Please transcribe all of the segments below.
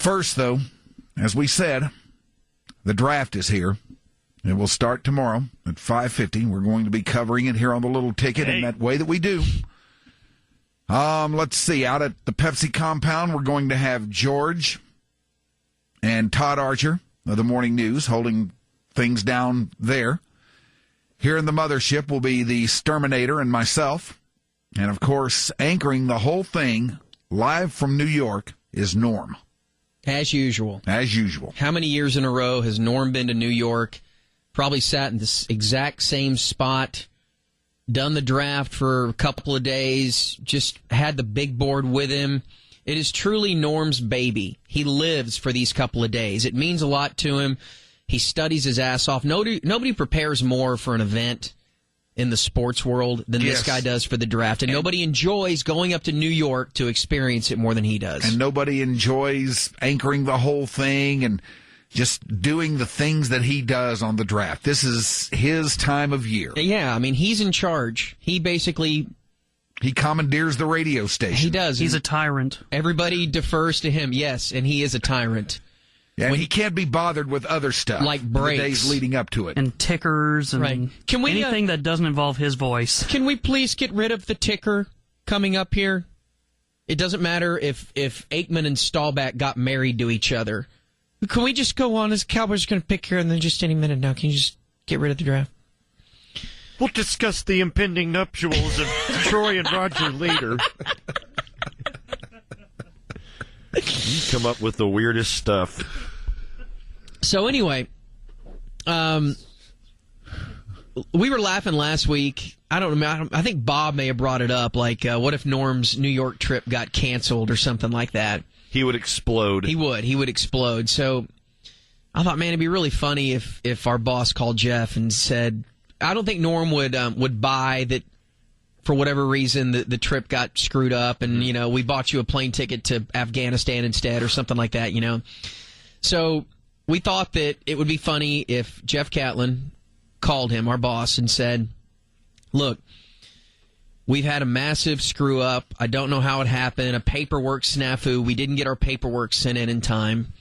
First, though, as we said, the draft is here. It will start tomorrow at 5:50. We're going to be covering it here on the Little Ticket in that way that we do. Let's see. Out at the Pepsi compound, we're going to have George and Todd Archer of the Morning News holding things down there. Here in the mothership will be the Sterminator and myself. And, of course, anchoring the whole thing live from New York is Norm. As usual. As usual. How many years in a row has Norm been to New York? Probably sat in this exact same spot, done the draft for a couple of days, just had the big board with him. It is truly Norm's baby. He lives for these couple of days. It means a lot to him. He studies his ass off. Nobody prepares more for an event in the sports world than this guy does for the draft. And nobody enjoys going up to New York to experience it more than he does. And nobody enjoys anchoring the whole thing and just doing the things that he does on the draft. This is his time of year. Yeah, I mean, he's in charge. He commandeers the radio station. He does. He's a tyrant. Everybody defers to him, yes, and he is a tyrant. And he can't be bothered with other stuff. Like breaks. The days leading up to it. And tickers and anything that doesn't involve his voice. Can we please get rid of the ticker coming up here? It doesn't matter if Aikman and Staubach got married to each other. Can we just go on as Cowboys are going to pick here and then just any minute now? Can you just get rid of the draft? We'll discuss the impending nuptials of Troy and Roger later. You come up with the weirdest stuff. So anyway, we were laughing last week. I don't know. I think Bob may have brought it up. Like, what if Norm's New York trip got canceled or something like that? He would explode. He would explode. So I thought, man, it'd be really funny if our boss called Jeff and said, I don't think Norm would buy that for whatever reason the trip got screwed up and, we bought you a plane ticket to Afghanistan instead or something like that, So we thought that it would be funny if Jeff Catlin called him, our boss, and said, look, we've had a massive screw up. I don't know how it happened. A paperwork snafu. We didn't get our paperwork sent in time.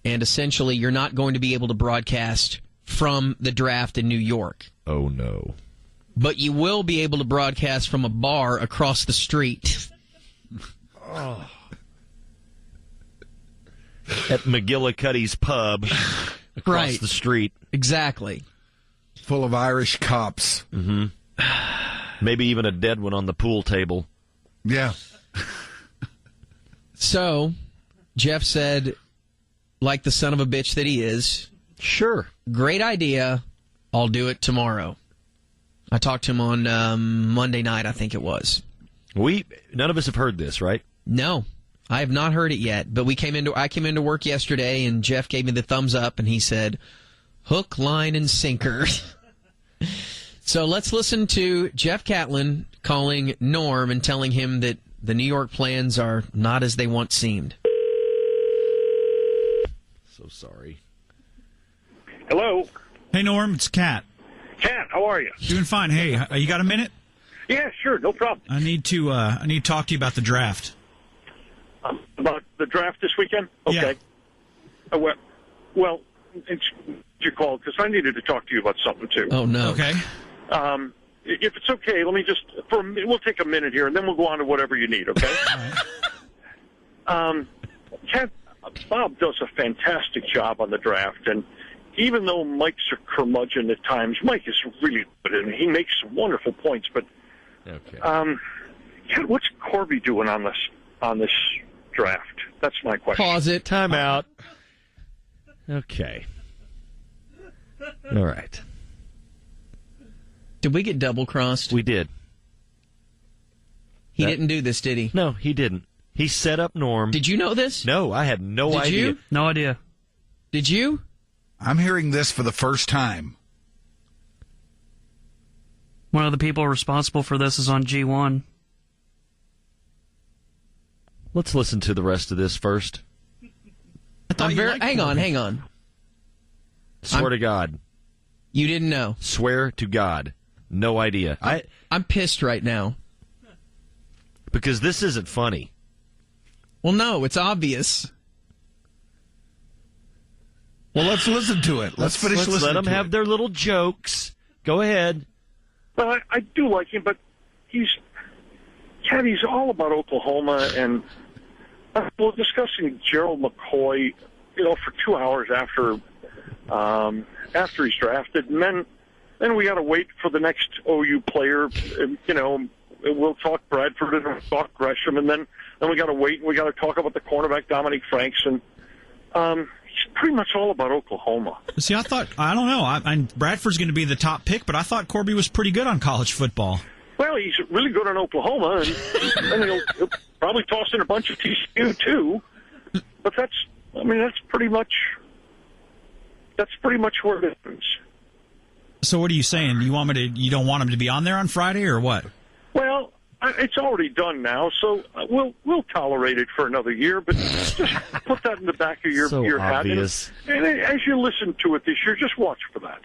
And essentially, you're not going to be able to broadcast from the draft in New York. Oh, no. But you will be able to broadcast from a bar across the street. Oh. At McGillicuddy's pub across the street. Exactly. Full of Irish cops. Mm-hmm. Maybe even a dead one on the pool table. Yeah. So, Jeff said, like the son of a bitch that he is, sure, great idea, I'll do it tomorrow. I talked to him on Monday night, I think it was. None of us have heard this, right? No, I have not heard it yet, but I came into work yesterday, and Jeff gave me the thumbs up, and he said, hook, line, and sinker. So let's listen to Jeff Catlin calling Norm and telling him that the New York plans are not as they once seemed. So sorry. Hello. Hey, Norm, it's Kat. Kat, how are you? Doing fine. Hey, you got a minute? Yeah, sure, no problem. I need to talk to you about the draft. About the draft this weekend? Okay. Yeah. Well, it's your call because I needed to talk to you about something too. Oh no. Okay. If it's okay, let me just we'll take a minute here and then we'll go on to whatever you need. Okay. All right. Kat, Bob does a fantastic job on the draft, and even though Mike's a curmudgeon at times, Mike is really good and he makes some wonderful points. But Kat, what's Corby doing on this draft? That's my question. Pause it. Time out. Okay. All right. Did we get double-crossed? We did. He didn't do this, did he? No, he didn't. He set up Norm. Did you know this? No, I had no idea. Did you? No idea. Did you? I'm hearing this for the first time. One of the people responsible for this is on G1. Let's listen to the rest of this first. Hang on. Swear to God. You didn't know? Swear to God. No idea. I'm pissed right now. Because this isn't funny. Well, no, it's obvious. Well, let's listen to it. Let's finish listening. Let them to have it. their little jokes. Go ahead. Well, I do like him, but he's all about Oklahoma, and we're discussing Gerald McCoy, for 2 hours after he's drafted, and then we got to wait for the next OU player. We'll talk Bradford and we'll talk Gresham, and then we got to wait. We got to talk about the cornerback Dominique Franks, and he's pretty much all about Oklahoma. See, I don't know. Bradford's going to be the top pick, but I thought Corby was pretty good on college football. Well, he's really good on Oklahoma, and then he'll probably toss in a bunch of TCU too. But that's pretty much where it is. So what are you saying? You don't want him to be on there on Friday, or what? Well, it's already done now, so we'll tolerate it for another year. But just put that in the back of your hat. Obvious. And as you listen to it this year, just watch for that.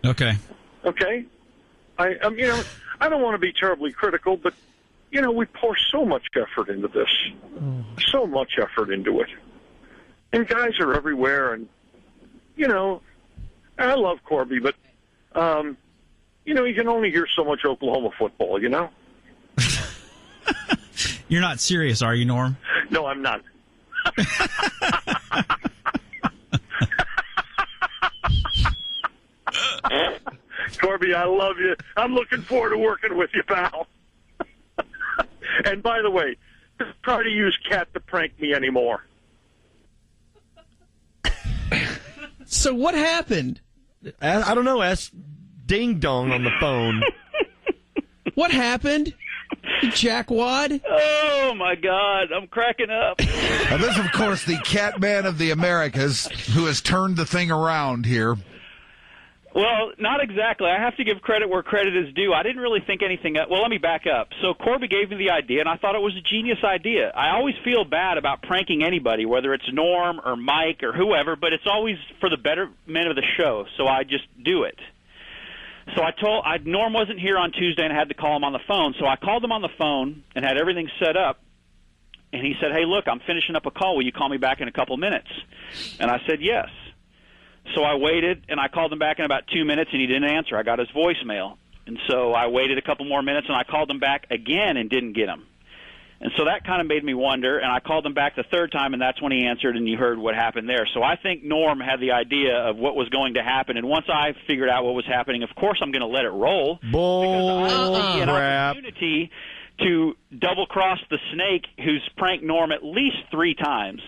Okay. Okay. I don't want to be terribly critical, but we pour so much effort into this, so much effort into it, and guys are everywhere, and I love Corby, but you can only hear so much Oklahoma football, You're not serious, are you, Norm? No, I'm not. Corby, I love you. I'm looking forward to working with you, pal. And by the way, don't try to use Cat to prank me anymore. So what happened? I don't know. Ask Ding Dong on the phone. What happened? Jackwad? Oh, my God. I'm cracking up. Now, this, of course, the Catman of the Americas, who has turned the thing around here. Well, not exactly. I have to give credit where credit is due. I didn't really think anything of. Well, let me back up. So Corby gave me the idea, and I thought it was a genius idea. I always feel bad about pranking anybody, whether it's Norm or Mike or whoever, but it's always for the betterment of the show, so I just do it. So Norm wasn't here on Tuesday, and I had to call him on the phone. So I called him on the phone and had everything set up, and he said, "Hey, look, I'm finishing up a call. Will you call me back in a couple minutes?" And I said, "Yes." So I waited, and I called him back in about 2 minutes, and he didn't answer. I got his voicemail. And so I waited a couple more minutes, and I called him back again and didn't get him. And so that kind of made me wonder, and I called him back the third time, and that's when he answered, and you heard what happened there. So I think Norm had the idea of what was going to happen, and once I figured out what was happening, of course I'm going to let it roll. Bull because I see an crap. opportunity to double-cross the snake who's pranked Norm at least 3 times.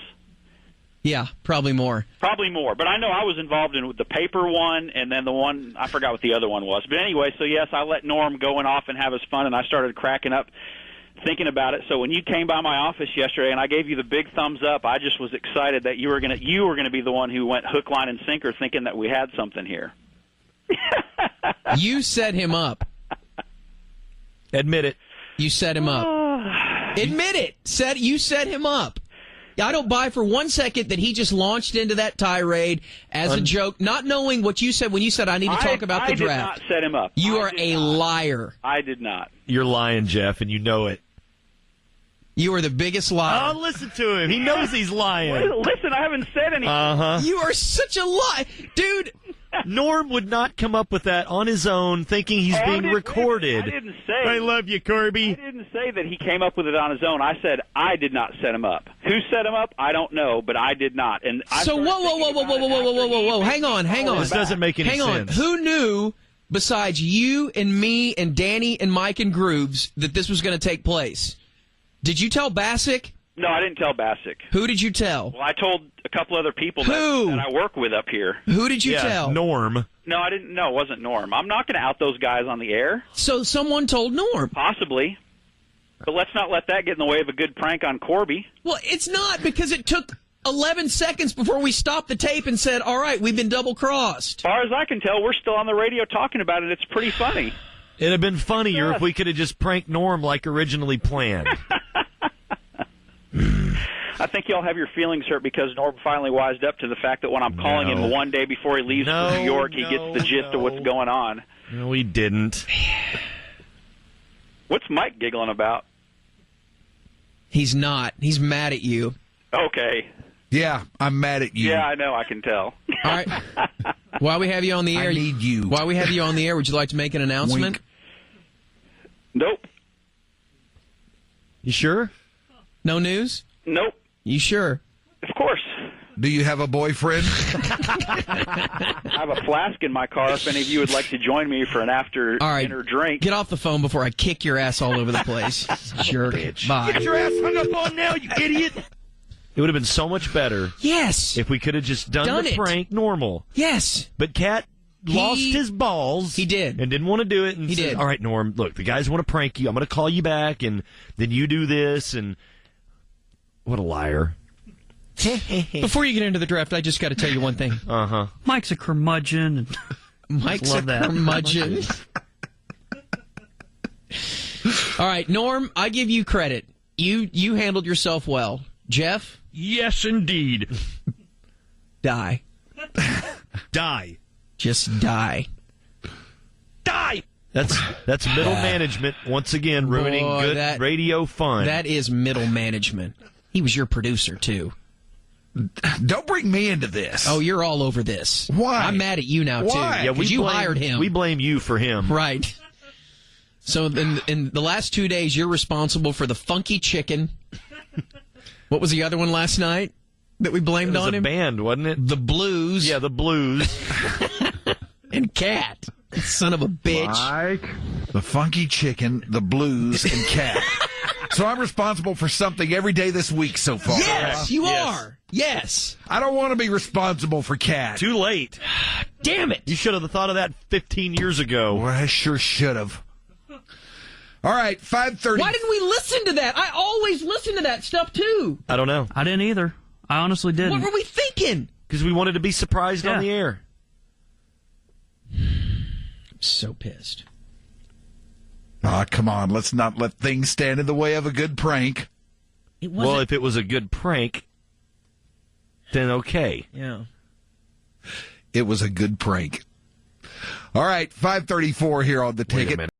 Yeah, probably more. Probably more. But I know I was involved in the paper one, and then the one, I forgot what the other one was. But anyway, so yes, I let Norm go off and have his fun, and I started cracking up thinking about it. So when you came by my office yesterday and I gave you the big thumbs up, I just was excited that you were going to be the one who went hook, line, and sinker thinking that we had something here. You set him up. Admit it. You set him up. Admit it. You set him up. I don't buy for 1 second that he just launched into that tirade as a joke, not knowing what you said when you said, I need to talk about the draft. I did not set him up. You are a liar. I did not. You're lying, Jeff, and you know it. You are the biggest liar. Oh, listen to him. He knows he's lying. Listen, I haven't said anything. Uh-huh. You are such a liar. Dude. Norm would not come up with that on his own thinking he's being recorded. I didn't say. I love you, Corby. I didn't say that he came up with it on his own. I said I did not set him up. Who set him up? I don't know, but I did not. And so whoa. Hang on. This doesn't make any sense. Hang on. Who knew besides you and me and Danny and Mike and Grooves that this was going to take place? Did you tell Bassick? No, I didn't tell Bassick. Who did you tell? Well, I told a couple other people that I work with up here. Who did you tell? Norm. No, I didn't. No, it wasn't Norm. I'm not going to out those guys on the air. So someone told Norm? Possibly. But let's not let that get in the way of a good prank on Corby. Well, it's not, because it took 11 seconds before we stopped the tape and said, all right, we've been double-crossed. As far as I can tell, we're still on the radio talking about it. It's pretty funny. It'd have been funnier if we could have just pranked Norm like originally planned. I think y'all have your feelings hurt because Norm finally wised up to the fact that when I'm calling him one day before he leaves for New York, he gets the gist of what's going on. No, he didn't. What's Mike giggling about? He's not. He's mad at you. Okay. Yeah, I'm mad at you. Yeah, I know. I can tell. All right. While we have you on the air, I need you. While we have you on the air, would you like to make an announcement? Wink. Nope. You sure? No news? Nope. You sure? Of course. Do you have a boyfriend? I have a flask in my car if any of you would like to join me for an after-dinner drink. Get off the phone before I kick your ass all over the place. Jerk. Bye. Get your ass hung up on now, you idiot! It would have been so much better Yes. if we could have just done the prank normal. Yes. But Cat lost his balls. He did. And didn't want to do it. And He said, did. all right, Norm, look, the guys want to prank you. I'm going to call you back, and then you do this. And what a liar. Before you get into the draft, I just got to tell you one thing. Uh-huh. Mike's a curmudgeon. And Mike's love a that. curmudgeon. All right, Norm, I give you credit. You handled yourself well. Jeff? Yes, indeed. Die. Die. Just die. Die! That's middle management, once again, ruining good radio fun. That is middle management. He was your producer, too. Don't bring me into this. Oh, you're all over this. Why? I'm mad at you now, Why? too. Yeah, Because you hired him. We blame you for him. Right. So in the last 2 days, you're responsible for the funky chicken. What was the other one last night that we blamed on him? It was a band, wasn't it? The Blues. Yeah, the Blues. And Cat. Son of a bitch. Mike. The funky chicken, the Blues, and Cat. So I'm responsible for something every day this week so far. Yes, you are. Yes. I don't want to be responsible for Cat. Too late. Damn it. You should have thought of that 15 years ago. Well, I sure should have. All right, 5:30. Why didn't we listen to that? I always listen to that stuff, too. I don't know. I didn't either. I honestly didn't. What were we thinking? Because we wanted to be surprised on the air. I'm so pissed. Ah, come on. Let's not let things stand in the way of a good prank. Well, if it was a good prank, then okay. Yeah. It was a good prank. All right, 5:34 here on the ticket.